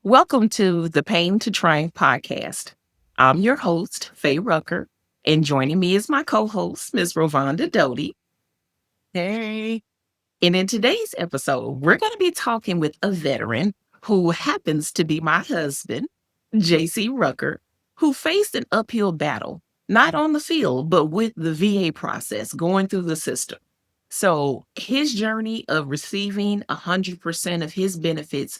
Welcome to the Pain to Triumph podcast. I'm your host, Faye Rucker, and joining me is my co host, Ms. Rovonda Doty. Hey. And in today's episode, we're going to be talking with a veteran who happens to be my husband, JC Rucker, who faced an uphill battle, not on the field, but with the VA process going through the system. So his journey of receiving 100% of his benefits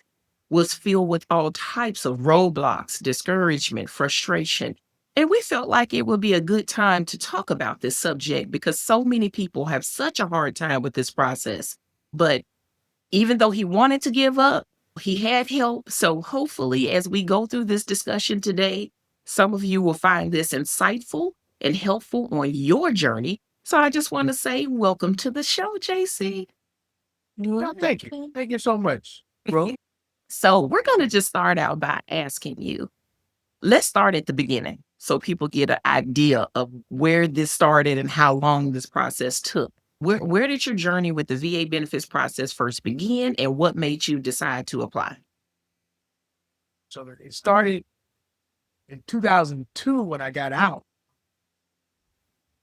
was filled with all types of roadblocks, discouragement, frustration. And we felt like it would be a good time to talk about this subject because so many people have such a hard time with this process. But even though he wanted to give up, he had help. So hopefully, as we go through this discussion today, some of you will find this insightful and helpful on your journey. So I just want to say, welcome to the show, JC. No, thank you. Thank you so much, bro. So we're going to just start out by asking you, let's start at the beginning so people get an idea of where this started and how long this process took. Where did your journey with the VA benefits process first begin and what made you decide to apply? So it started in 2002 when I got out,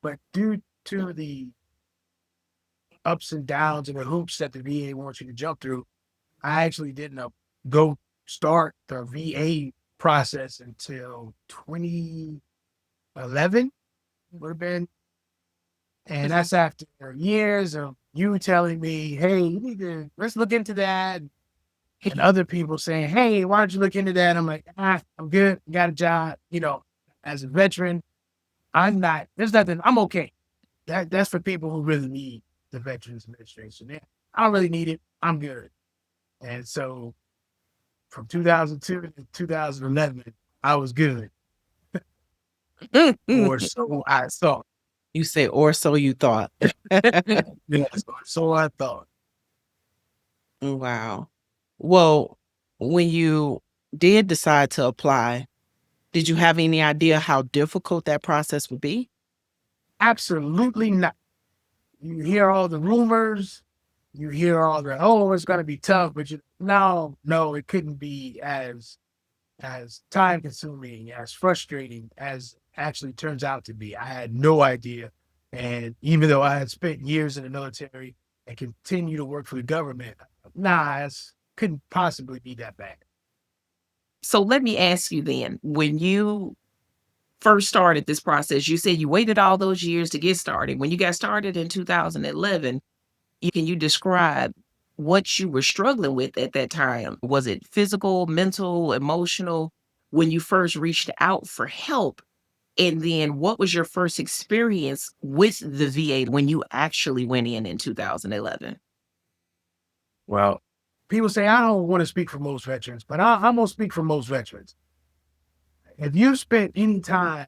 but due to the ups and downs and the hoops that the VA wants you to jump through, I actually didn't go start the VA process until 2011 would have been. And that's after years of you telling me, hey, let's look into that. And other people saying, hey, why don't you look into that? I'm like, I'm good. Got a job. As a veteran, there's nothing, I'm okay. That's for people who really need the Veterans Administration. Yeah, I don't really need it. I'm good. And so from 2002 to 2011, I was good. Or so I thought. You say, or so you thought. Yes, so I thought. Wow. Well, when you did decide to apply, did you have any idea how difficult that process would be? Absolutely not. You hear all the rumors, you hear all the, oh, it's going to be tough, but no, it couldn't be as time consuming, as frustrating as actually turns out to be. I had no idea. And even though I had spent years in the military and continue to work for the government, it couldn't possibly be that bad. So let me ask you then, when you first started this process, you said you waited all those years to get started. When you got started in 2011, can you describe what you were struggling with at that time? Was it physical, mental, emotional when you first reached out for help? And then what was your first experience with the VA when you actually went in 2011? Well, people say I don't want to speak for most veterans, but I'm going to speak for most veterans. If you spent any time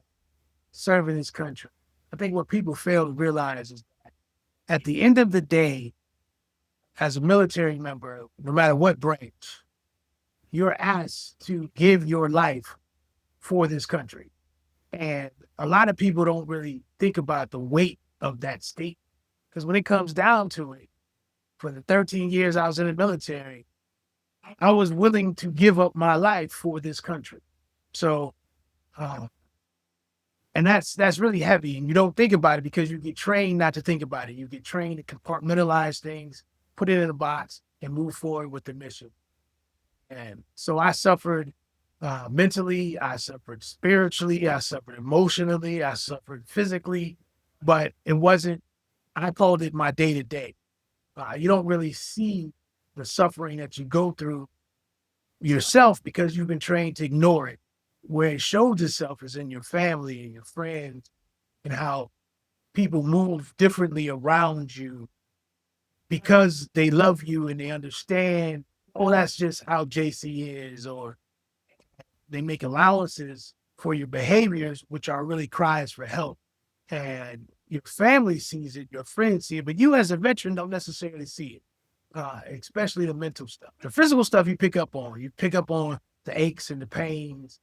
serving this country, I think what people fail to realize is that at the end of the day, as a military member, no matter what branch, you're asked to give your life for this country. And a lot of people don't really think about the weight of that state. Because when it comes down to it, for the 13 years I was in the military, I was willing to give up my life for this country. So, and that's really heavy. And you don't think about it because you get trained not to think about it. You get trained to compartmentalize things, put it in a box, and move forward with the mission. And so I suffered mentally, I suffered spiritually, I suffered emotionally, I suffered physically, but it wasn't, I called it my day to day. You don't really see the suffering that you go through yourself because you've been trained to ignore it. Where it shows itself is in your family and your friends and how people move differently around you because they love you and they understand, oh, that's just how JC is, or they make allowances for your behaviors, which are really cries for help. And your family sees it, your friends see it, but you as a veteran don't necessarily see it, especially the mental stuff. The physical stuff you pick up on. You pick up on the aches and the pains,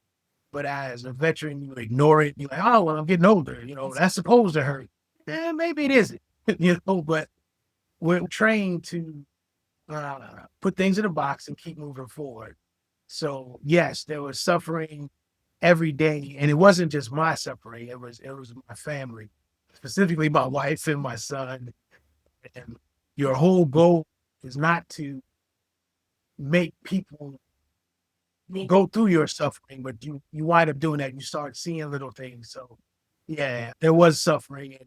but as a veteran, you ignore it. You're like, oh, well, I'm getting older. That's supposed to hurt. Maybe it isn't, but we're trained to put things in a box and keep moving forward. So yes, there was suffering every day, and it wasn't just my suffering. It was my family, specifically my wife and my son. And your whole goal is not to make people go through your suffering, but you wind up doing that. You start seeing little things. So yeah, there was suffering. And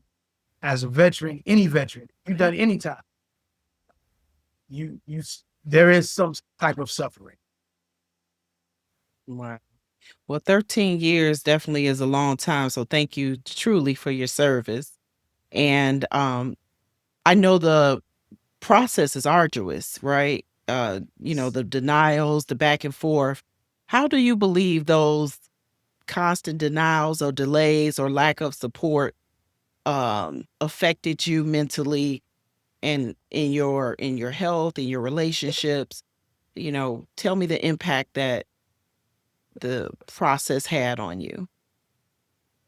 as a veteran, any veteran, you've done any time, there is some type of suffering. Wow. Well, 13 years definitely is a long time. So thank you truly for your service. And I know the process is arduous, right? The denials, the back and forth. How do you believe those constant denials or delays or lack of support affected you mentally and in your health, in your relationships? Tell me the impact that the process had on you.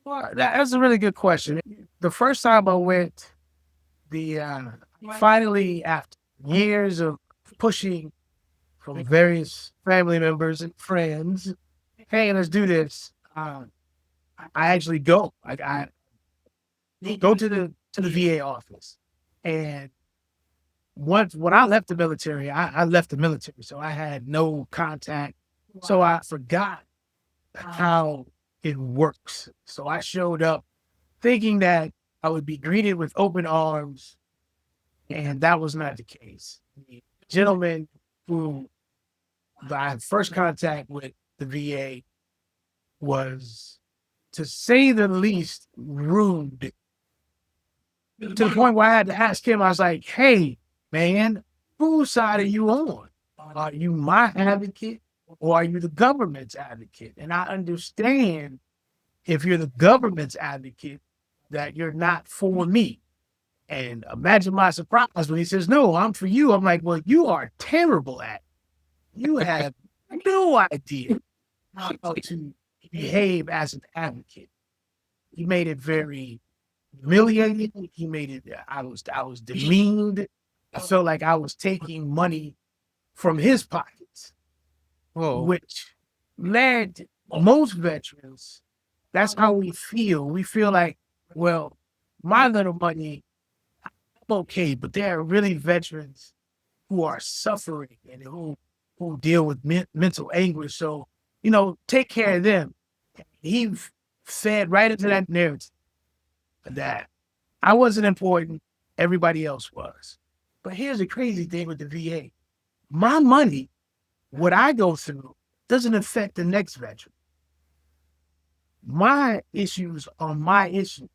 Well, that's a really good question. The first time I went, the finally after years of pushing from various family members and friends, hey, let's do this. I actually go. I go to the VA office, and once when I left the military, I left the military, so I had no contact. So I forgot how it works. So I showed up thinking that I would be greeted with open arms, and that was not the case. The gentleman who I had first contact with the VA was, to say the least, rude, to the point where I had to ask him. I was like, "Hey, man, whose side are you on? Are you my advocate or are you the government's advocate?" And I understand, if you're the government's advocate, that you're not for me. And imagine my surprise when he says, "No, I'm for you." I'm like, "Well, you are terrible at it. You have no idea how to behave as an advocate." He made it very humiliating. He made it, I was demeaned. I felt like I was taking money from his pockets, Oh, which led most veterans, that's how we feel. We feel like, well, my little money, I'm okay, but there are really veterans who are suffering and who deal with mental anguish. So, take care of them. He fed right into that narrative that I wasn't important, everybody else was. But here's the crazy thing with the VA. My money, what I go through, doesn't affect the next veteran. My issues are my issues.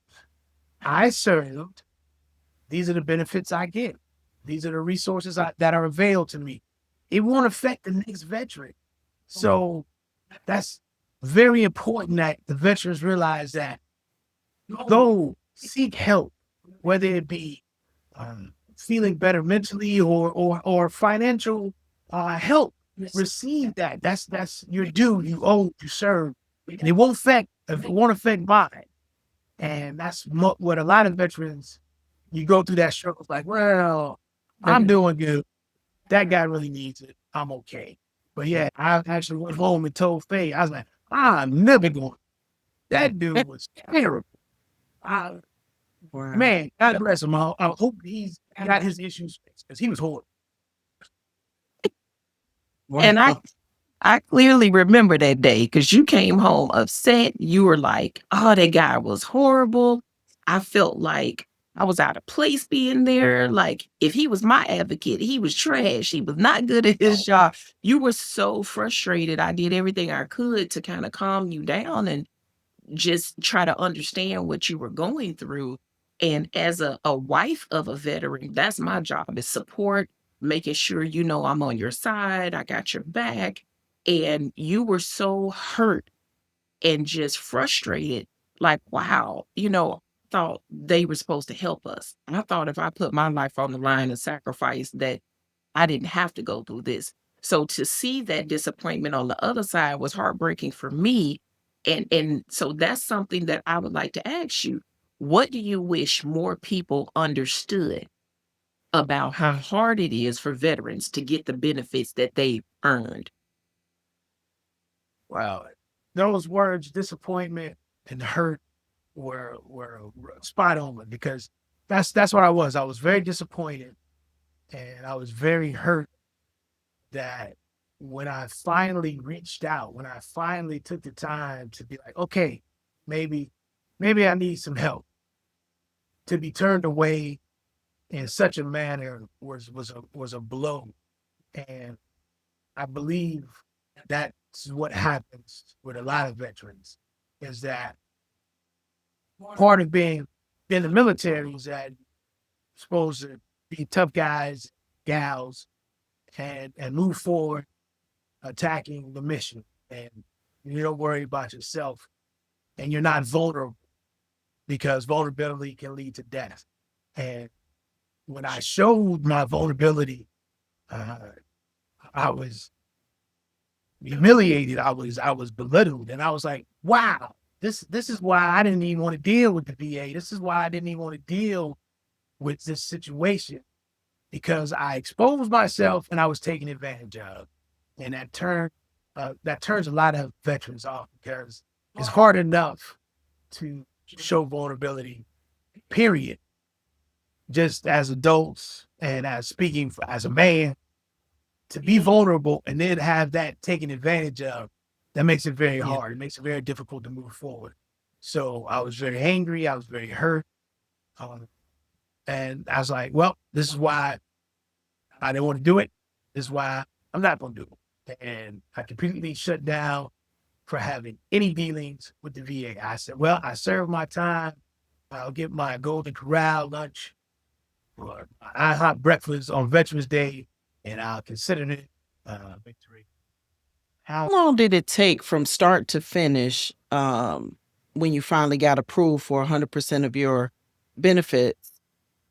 I served. These are the benefits I get. These are the resources that are available to me. It won't affect the next veteran. So that's very important that the veterans realize that, go seek help, whether it be feeling better mentally or financial help. Receive that. That's your due. You owe. You serve, and it won't affect mine. And that's what a lot of veterans, you go through that struggle. It's like, well, I'm doing good. That guy really needs it. I'm okay. But yeah, I actually went home and told Faye, I was like, I'm never going. That dude was terrible. I, wow. man, God bless him. I hope he's got his issues fixed, because he was horrible. Wow. And I clearly remember that day because you came home upset. You were like, "Oh, that guy was horrible." I felt like I was out of place being there. Like, if he was my advocate, he was trash. He was not good at his job. You were so frustrated. I did everything I could to kind of calm you down and just try to understand what you were going through. And as a wife of a veteran, that's my job, is support, making sure I'm on your side, I got your back. And you were so hurt and just frustrated, like, wow, thought they were supposed to help us. And I thought if I put my life on the line and sacrifice that, I didn't have to go through this. So to see that disappointment on the other side was heartbreaking for me. And so that's something that I would like to ask you. What do you wish more people understood about how hard it is for veterans to get the benefits that they earned? Well, those words, disappointment and hurt, were spot on because that's what I was. I was very disappointed and I was very hurt that when I finally reached out, when I finally took the time to be like, okay, maybe, maybe I need some help, to be turned away in such a manner was a blow. And I believe that's what happens with a lot of veterans is that part of being in the military is that you're supposed to be tough guys, gals, and move forward attacking the mission. And you don't worry about yourself and you're not vulnerable because vulnerability can lead to death. And when I showed my vulnerability, uh, I was humiliated. I was belittled, and I was like, "Wow, this is why I didn't even want to deal with the VA. This is why I didn't even want to deal with this situation because I exposed myself and I was taken advantage of, and that turns a lot of veterans off because it's hard enough to show vulnerability. Period. Just as adults and as speaking as a man, to be vulnerable and then have that taken advantage of, that makes it very Yeah. hard. It makes it very difficult to move forward. So I was very angry. I was very hurt. Um, and I was like, well, this is why I didn't want to do it. This is why I'm not going to do it. And I completely shut down for having any dealings with the VA. I said, well, I served my time. I'll get my Golden Corral lunch or my IHOP breakfast on Veterans Day, and I'll consider it victory. How long did it take from start to finish, when you finally got approved for 100% of your benefits?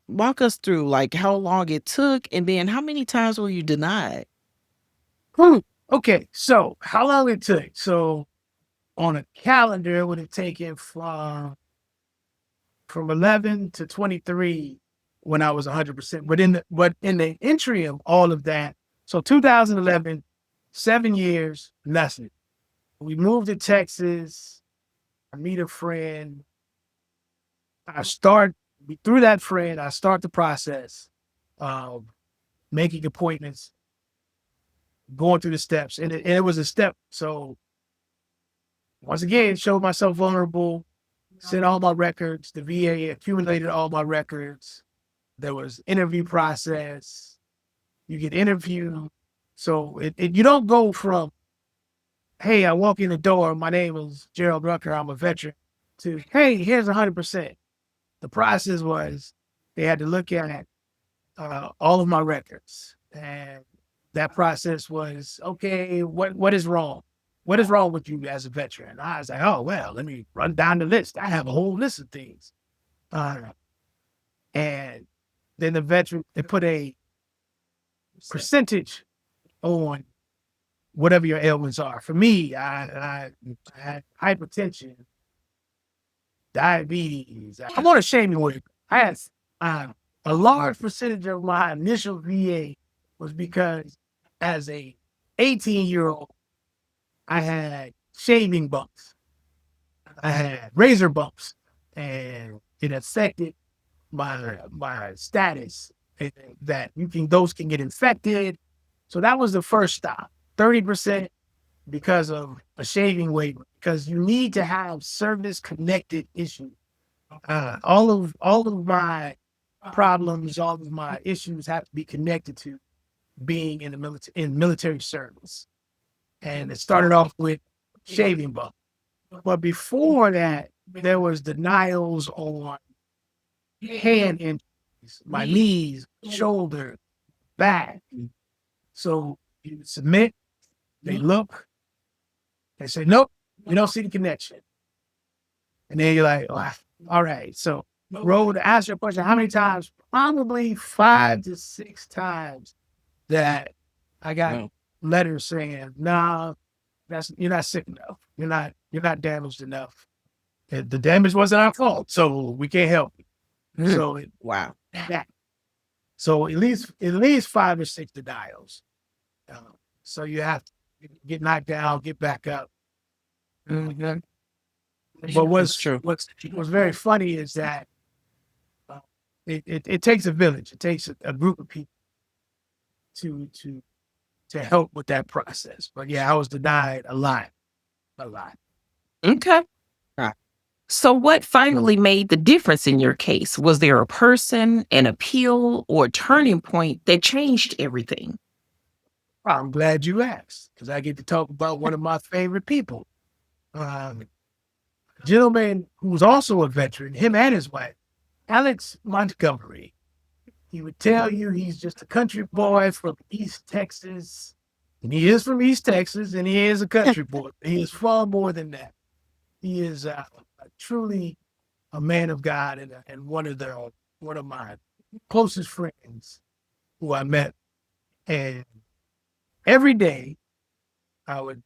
Walk us through, like, how long it took, and then how many times were you denied? Okay, so how long it took? So on a calendar, it would have taken from 11 to 23 when I was 100%. But in the interim, all of that. So 2011, 7 years, nothing. We moved to Texas. I meet a friend. I start through that friend. I start the process of making appointments, going through the steps, and it was a step. So once again, showed myself vulnerable, sent all my records. The VA accumulated all my records. There was interview process. You get interviewed. So you don't go from, hey, I walk in the door, my name is Gerald Rucker, I'm a veteran, to, hey, here's 100%. The process was they had to look at all of my records. And that process was, okay, what is wrong? What is wrong with you as a veteran? I was like, oh, well, let me run down the list. I have a whole list of things. And then the veteran, they put a percentage on whatever your ailments are. For me, I had hypertension, diabetes. I'm on a shaming word. I had a large percentage of my initial VA was because as a 18-year-old, I had shaving bumps. I had razor bumps, and it affected my status. That those can get infected. So that was the first stop. 30% because of a shaving waiver, because you need to have service connected issues. All of my problems, all of my issues have to be connected to being in the military service. And it started off with shaving bump. But before that, there was denials on hand injuries, my knees, shoulder, back. So you submit, they look, they say, nope, we don't see the connection. And then you're like, oh, all right. So roll to ask your question, how many times? Probably 5 to 6 times that I got Wow. letters saying, no, you're not sick enough. You're not damaged enough. The damage wasn't our fault, so we can't help you. So Wow. that. So at least 5 or 6 denials. So you have to get knocked down, get back up. Mhm. But That's true. what's very funny is that uh, it takes a village. It takes a group of people to to to help with that process. But yeah, I was denied a lot, a lot. Okay. Right. So, what finally made the difference in your case? Was there a person, an appeal, or a turning point that changed everything? I'm glad you asked because I get to talk about one of my favorite people. Um, Gentleman who was also a veteran, him and his wife, Alex Montgomery. He would tell you he's just a country boy from East Texas. And he is from East Texas and he is a country boy. He is far more than that. He is truly a man of God and one of my closest friends who I met. And every day I would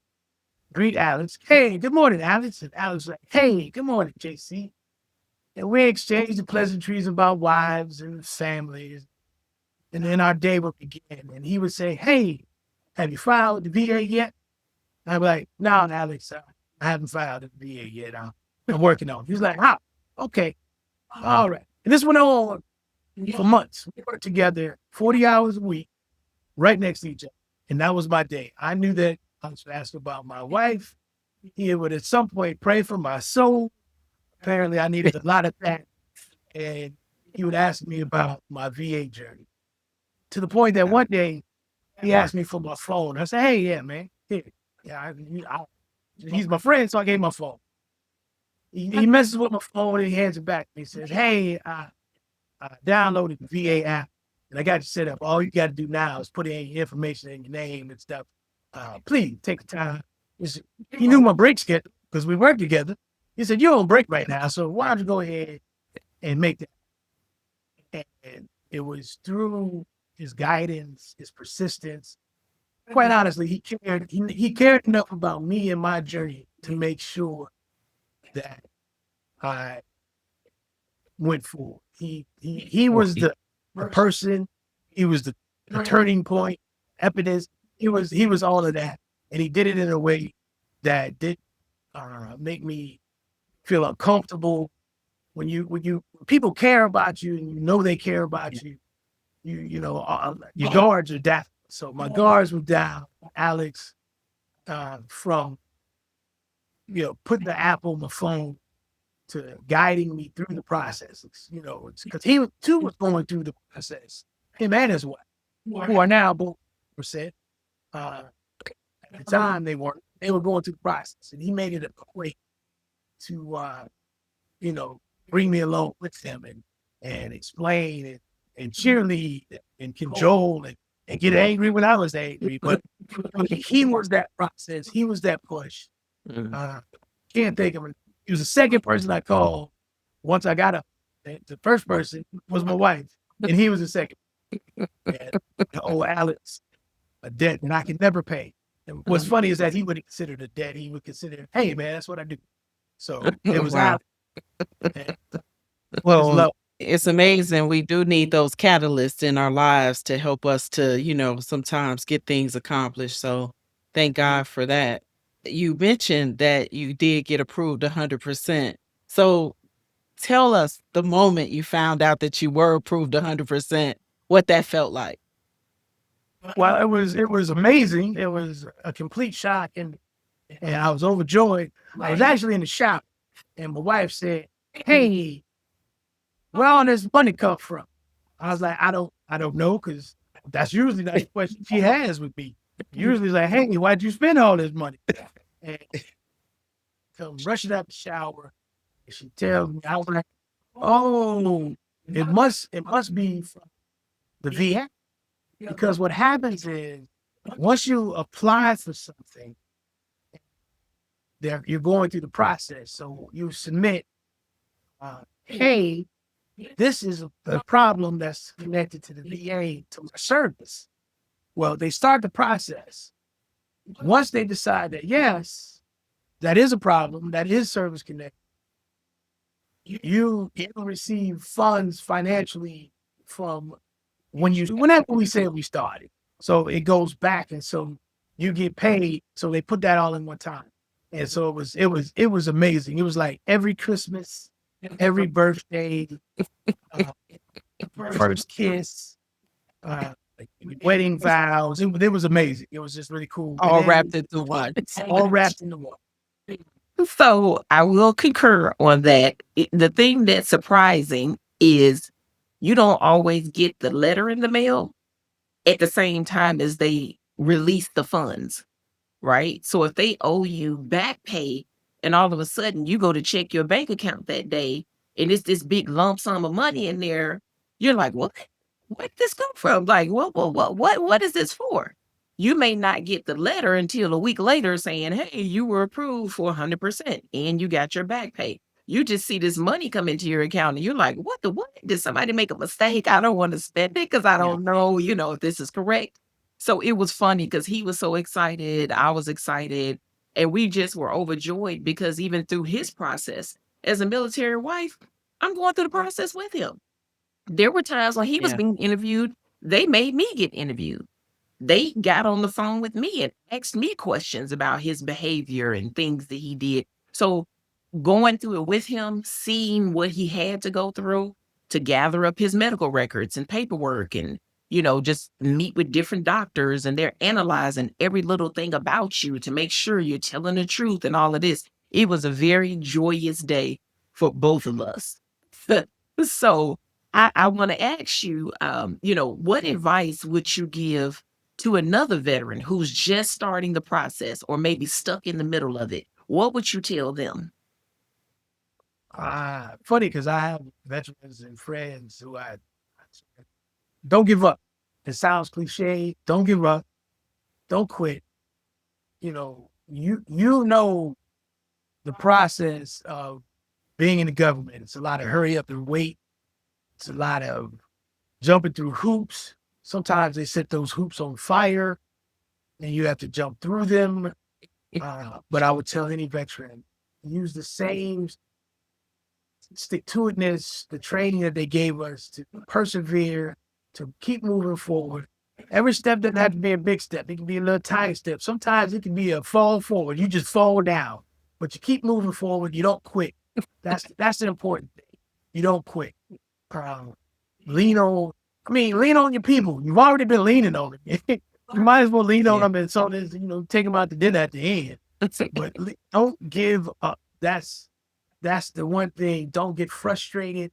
greet Alex. Hey, good morning, Alex. And Alex was like, hey, good morning, JC. And we exchanged the pleasantries about wives and families. And then our day would begin. And he would say, hey, have you filed with the VA yet? I'd be like, no, Alex, I haven't filed with the VA yet. I'm working on it. He's like, how? Okay. All right. And this went on for months. We worked together 40 hours a week, right next to each other. And that was my day. I knew that I was asked about my wife. He would at some point pray for my soul. Apparently, I needed a lot of that. And he would ask me about my VA journey to the point that one day he asked me for my phone. I said, hey, yeah, man. Here. Yeah, he's my friend, so I gave him my phone. He messes with my phone and he hands it back. He says, hey, I downloaded the VA app and I got you set up. All you got to do now is put in your information and your name and stuff. Please take the time. He knew my break schedule because we work together. He said, you're on break right now, so why don't you go ahead and make that? And it was through his guidance, his persistence. Quite honestly, he cared enough about me and my journey to make sure that I went forward. He was the person, he was the turning point, evidence. He was all of that. And he did it in a way that did make me feel uncomfortable. When people care about you and you know they care about you, your guards are down. So my guards were down. Alex, from putting the app on my phone to guiding me through the processes. Because he too was going through the process. Him and his wife, who are now both percent. At the time they weren't. They were going through the process, and he made it a point to bring me along with him and explain and cheerlead and cajole and get angry when I was angry. But he was that process. He was that push. Mhm. Can't think of it. He was the second person I called once I got up. The first person was my wife, and he was the second. And the old Alex, a debt that I could never pay. And what's funny is that he wouldn't consider it a debt. He would consider, hey, man, that's what I do. So it was Wow. Alex. And his Well, love. it's amazing. We do need those catalysts in our lives to help us to, sometimes get things accomplished. So thank God for that. You mentioned that you did get approved 100%. So tell us the moment you found out that you were approved 100%, what that felt like. Well, it was amazing. It was a complete shock, and I was overjoyed. I was actually in the shop, and my wife said, "Hey, where all this money come from?" I was like, I don't know, because that's usually not the question she has with me. Usually, it's like, "Hey, why'd you spend all this money?" And come rushing out the shower, and she tells me, I was like, "Oh, it must be from the VA." Because what happens is once you apply for something, there you're going through the process. So you submit, hey, this is a problem that's connected to the VA to my service. Well, they start the process. Once they decide that yes, that is a problem, that is service connected, you receive funds financially from whenever we say we started. So it goes back, and so you get paid. So they put that all in one time. And so it was amazing. It was like every Christmas, every birthday, uh, first kiss, like wedding vows. It was amazing. It was just really cool. And All then wrapped into one. all wrapped in the one. So I will concur on that. The thing that's surprising is you don't always get the letter in the mail at the same time as they release the funds, right? So if they owe you back pay and all of a sudden you go to check your bank account that day and it's this big lump sum of money in there, you're like, what? Where did this come from? Like, what is this for? You may not get the letter until a week later saying, hey, you were approved for 100% and you got your back pay. You just see this money come into your account and you're like, what the what? Did somebody make a mistake? I don't want to spend it because I Yeah. don't know, if this is correct. So it was funny because he was so excited. I was excited. And we just were overjoyed because even through his process as a military wife, I'm going through the process with him. There were times when he was Yeah. being interviewed, they made me get interviewed. They got on the phone with me and asked me questions about his behavior and things that he did. So going through it with him, seeing what he had to go through to gather up his medical records and paperwork and, just meet with different doctors and they're analyzing every little thing about you to make sure you're telling the truth and all of this. It was a very joyous day for both of us. So I want to ask you, what advice would you give to another veteran who's just starting the process or maybe stuck in the middle of it? What would you tell them? Funny because I have veterans and friends who I don't give up. It sounds cliche. Don't give up. Don't quit. You know the process of being in the government. It's a lot of hurry up and wait. It's a lot of jumping through hoops. Sometimes they set those hoops on fire and you have to jump through them. But I would tell any veteran, use the same stick to itness, the training that they gave us to persevere, to keep moving forward. Every step doesn't have to be a big step. It can be a little tiny step. Sometimes it can be a fall forward. You just fall down, but you keep moving forward. You don't quit. That's the important thing. You don't quit. Um, lean on. Lean on your people. You've already been leaning on them. You might as well lean on Yeah. them and so there's, take them out to dinner at the end. But don't give up. That's the one thing. Don't get frustrated.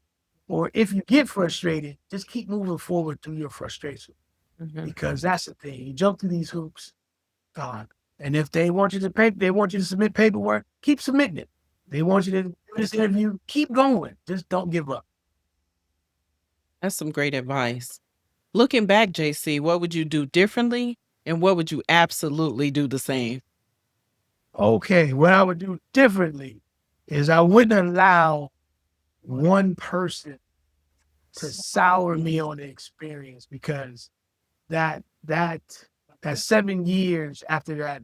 Or if you get frustrated, just keep moving forward through your frustration. Mhm. Because that's the thing. You jump through these hoops. And if they want you to submit paperwork, keep submitting it. They want you to do this interview, keep going. Just don't give up. That's some great advice. Looking back, JC, what would you do differently and what would you absolutely do the same? Okay, what I would do differently is I wouldn't allow one person to sour me on the experience because that 7 years after that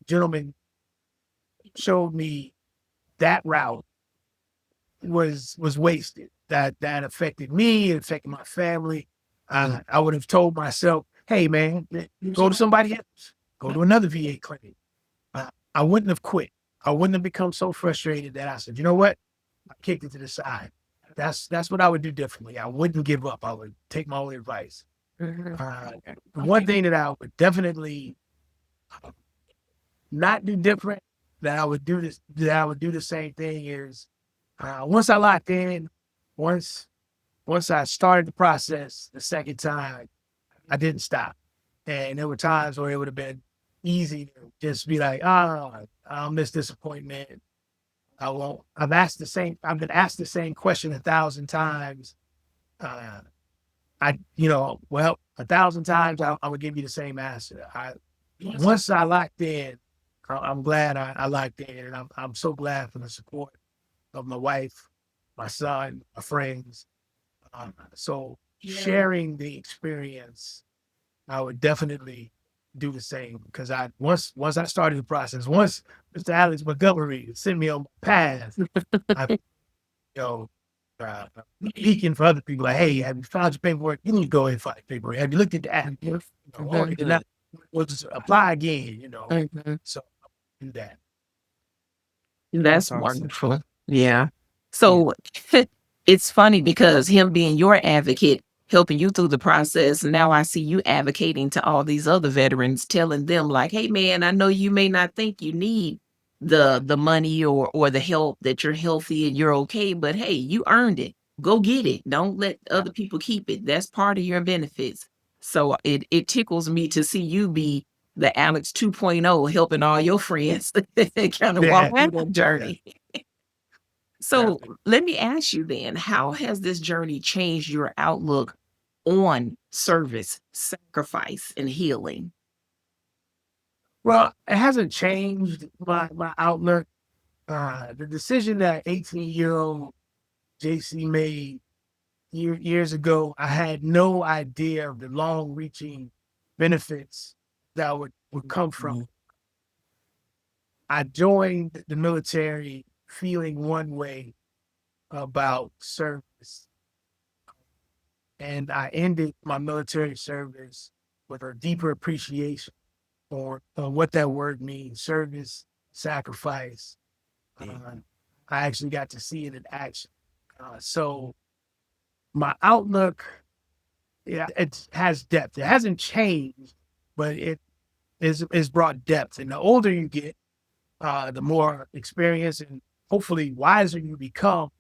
gentleman showed me that route was wasted. That affected me, it affected my family. I would have told myself, hey man, go to somebody else, go to another VA clinic. I wouldn't have quit. I wouldn't have become so frustrated that I said, you know what? I kicked it to the side. That's what I would do differently. I wouldn't give up. I would take my own advice. Mhm. The one thing that I would definitely not do different, that I would do the same thing is once I locked in, once I started the process the second time, I didn't stop. And there were times where it would have been easy to just be like, I'll miss this appointment. I won't. I've been asked the same question 1,000 times. Uh, well, 1,000 times I would give you the same answer. Once I locked in, I'm glad I locked in, and I'm so glad for the support of my wife, my son, my friends. So sharing the experience, I would definitely do the same because once I started the process, once Mr. Alex Montgomery sent me on my path, I you know speaking for other people like, hey, have you found your paperwork? You need to go ahead and find your paperwork. Have you looked at the app? Or Very did good. not, we'll just apply again, Mhm. So do that. That's That's awesome. wonderful. Yeah. Yeah. So it's funny because him being your advocate, helping you through the process, now I see you advocating to all these other veterans, telling them like, "Hey man, I know you may not think you need the money or the help, that you're healthy and you're okay, but hey, you earned it. Go get it. Don't let other people keep it. That's part of your benefits." So it tickles me to see you be the Alex 2.0, helping all your friends kind of walk Yeah, through that yeah, journey. So definitely. let me ask you then, how has this journey changed your outlook on service, sacrifice, and healing? Well, it hasn't changed my outlook. The decision that 18-year-old JC made years ago, I had no idea of the long-reaching benefits that would come from Mhm. it. I joined the military feeling one way about service, and I ended my military service with a deeper appreciation for what that word means: service, sacrifice. Yeah. Uh, I actually got to see it in action. So my outlook, yeah, it has depth. It hasn't changed, but it is brought depth. And the older you get, the more experience and hopefully wiser you become.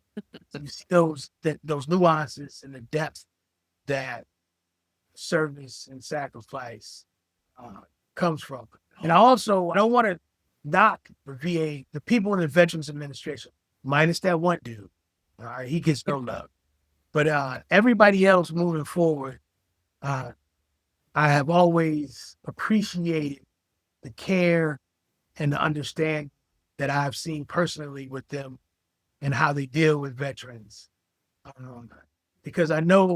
You see those nuances and the depth that service and sacrifice uh, comes from. And I don't want to knock the VA, the people in the Veterans Administration, minus that one dude. He gets no love. But everybody else moving forward, uh, I have always appreciated the care and the understanding that I've seen personally with them and how they deal with veterans. Um, because I know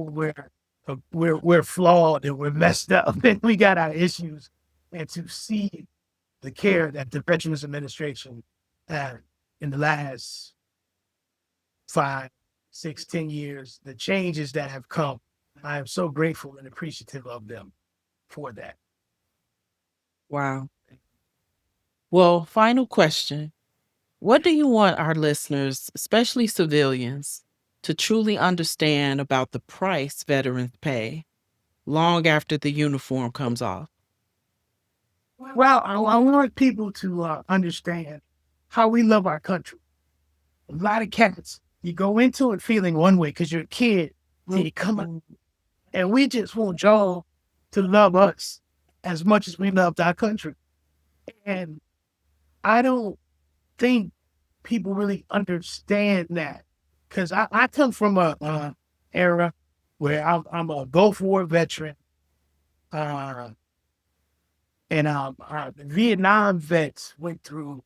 we're flawed and we're messed up and we got our issues. And to see the care that the Veterans Administration had in the last 5, 6, 10 years, the changes that have come, I am so grateful and appreciative of them for that. Wow. Well, final question. What do you want our listeners, especially civilians, to truly understand about the price veterans pay long after the uniform comes off? Well, I want people to understand how we love our country. A lot of cats, you go into it feeling one way because you're a kid, and you come out, and we just want y'all to love us as much as we loved our country. And I don't think people really understand that because I come from a era where I'm a Gulf War veteran, uh, and the Vietnam vets went through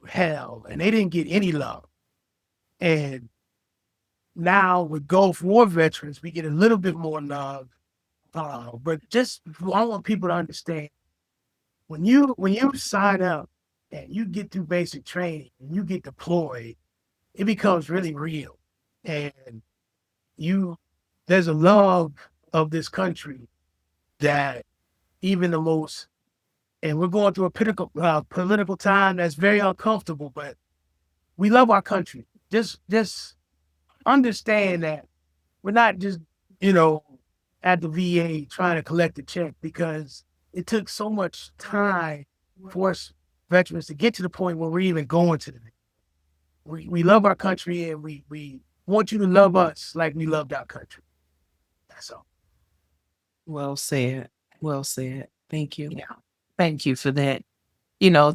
hell and they didn't get any love. And now with Gulf War veterans, we get a little bit more love. But just I want people to understand when you sign up and you get through basic training and you get deployed, it becomes really real. And you there's a love of this country that even the most and we're going through a political time that's very uncomfortable, but we love our country. Just understand that we're not just, you know, at the VA trying to collect a check because it took so much time for us veterans to get to the point where we're even going to the we love our country and we want you to love us like we loved our country. That's all. Well said. Well said. Thank you. Yeah. Thank you for that.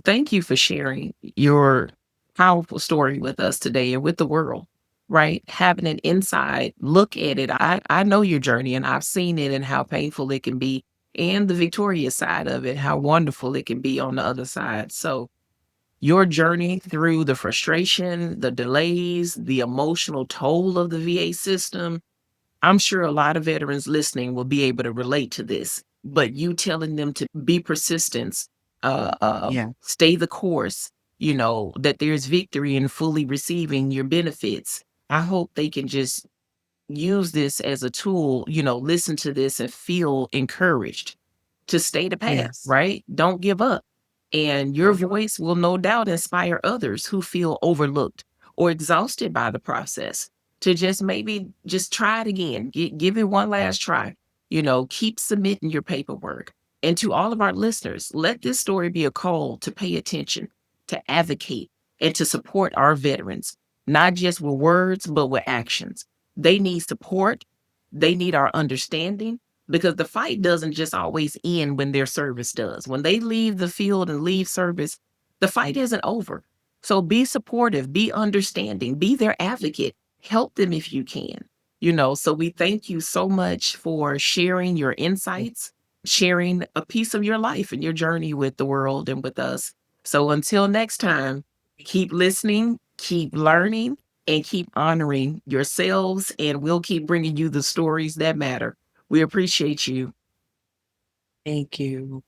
Thank you for sharing your powerful story with us today and with the world, right? Having an inside look at it. I know your journey and I've seen it and how painful it can be, and the victorious side of it, how wonderful it can be on the other side. So, your journey through the frustration, the delays, the emotional toll of the VA system, I'm sure a lot of veterans listening will be able to relate to this, but you telling them to be persistent, Yeah. stay the course, that there's victory in fully receiving your benefits. I hope they can just use this as a tool, listen to this and feel encouraged to stay the path, Yes. right? Don't give up. And your voice will no doubt inspire others who feel overlooked or exhausted by the process to just maybe just try it again. Give it one last try. Keep submitting your paperwork. And to all of our listeners, let this story be a call to pay attention, to advocate, and to support our veterans, not just with words, but with actions. They need support. They need our understanding because the fight doesn't just always end when their service does. When they leave the field and leave service, the fight isn't over. So be supportive, be understanding, be their advocate, help them if you can. So we thank you so much for sharing your insights, sharing a piece of your life and your journey with the world and with us. So until next time, keep listening, keep learning, and keep honoring yourselves, and we'll keep bringing you the stories that matter. We appreciate you. Thank you.